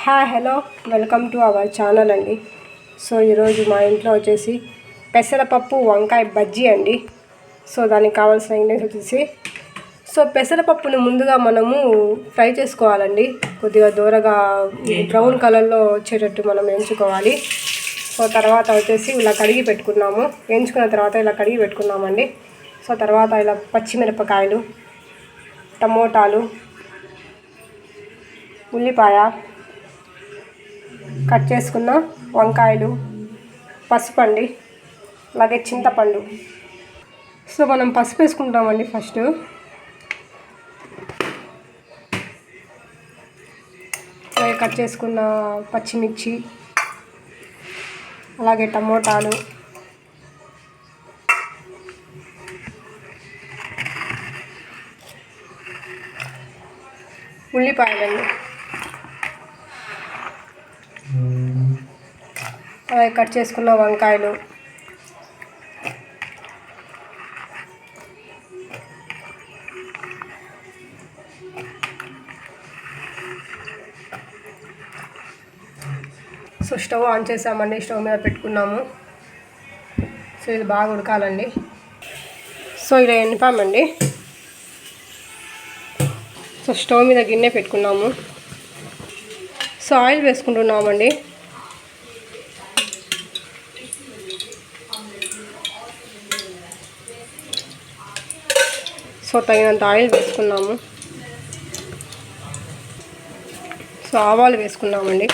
Hi hello welcome to our channel అండి. So ఈరోజు మా ఇంట్లో వచ్చేసి పెసరపప్పు వంకాయ బజ్జీ అండి. సో దానికి కావాల్సిన ఇంగ్రీడియంట్స్ వచ్చేసి పెసరపప్పును ముందుగా మనము ఫ్రై చేసుకోవాలండి. కొద్దిగా దూరగా బ్రౌన్ కలర్లో వచ్చేటట్టు మనం ఎంచుకోవాలి. సో తర్వాత వచ్చేసి ఇలా కడిగి పెట్టుకున్నాము. ఎంచుకున్న తర్వాత ఇలా కడిగి పెట్టుకున్నామండి. సో తర్వాత ఇలా పచ్చిమిరపకాయలు, టమోటాలు, ఉల్లిపాయ, కట్ చేసుకున్న వంకాయలు, పసుపు అండి, అలాగే చింతపండు. సో మనం పసుపు వేసుకుంటామండి. ఫస్ట్ అలాగే కట్ చేసుకున్న పచ్చిమిర్చి, అలాగే టమోటాలు, ఉల్లిపాయలండి, అలాగే కట్ చేసుకున్న వంకాయలు, సో స్టవ్ ఆన్ చేసామండి. స్టవ్ మీద పెట్టుకున్నాము. సో ఇది బాగా ఉడకాలండి. సో ఇలా ఎనిపామండి. సో స్టవ్ మీద గిన్నె పెట్టుకున్నాము. సో ఆయిల్ వేసుకుంటున్నామండి. సో తగినంత ఆయిల్ వేసుకున్నాము. సో ఆవాలు వేసుకున్నామండి.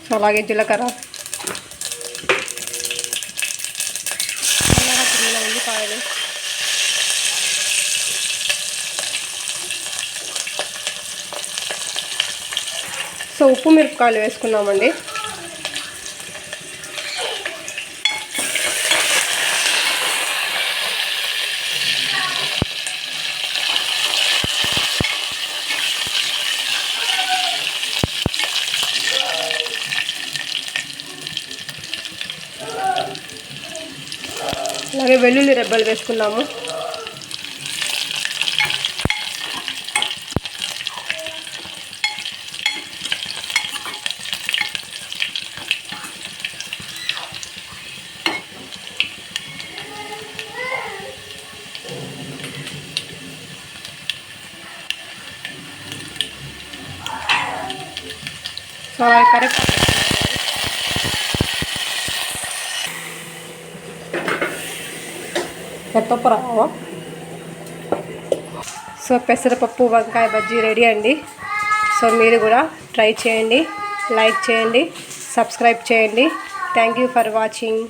సో అలాగే జీలకర్ర, ఉల్లిపాయలు, సో ఉప్పు మిరపకాయలు వేసుకున్నామండి. అలాగే వెల్లుల్లి రెబ్బలు వేసుకున్నాము. So correct కొత్తపరావా. సో పెసరపప్పు వంకాయ బజ్జీ రెడీ అండి. సో మీరు కూడా ట్రై చేయండి, లైక్ చేయండి, సబ్స్క్రైబ్ చేయండి. Thank you for watching.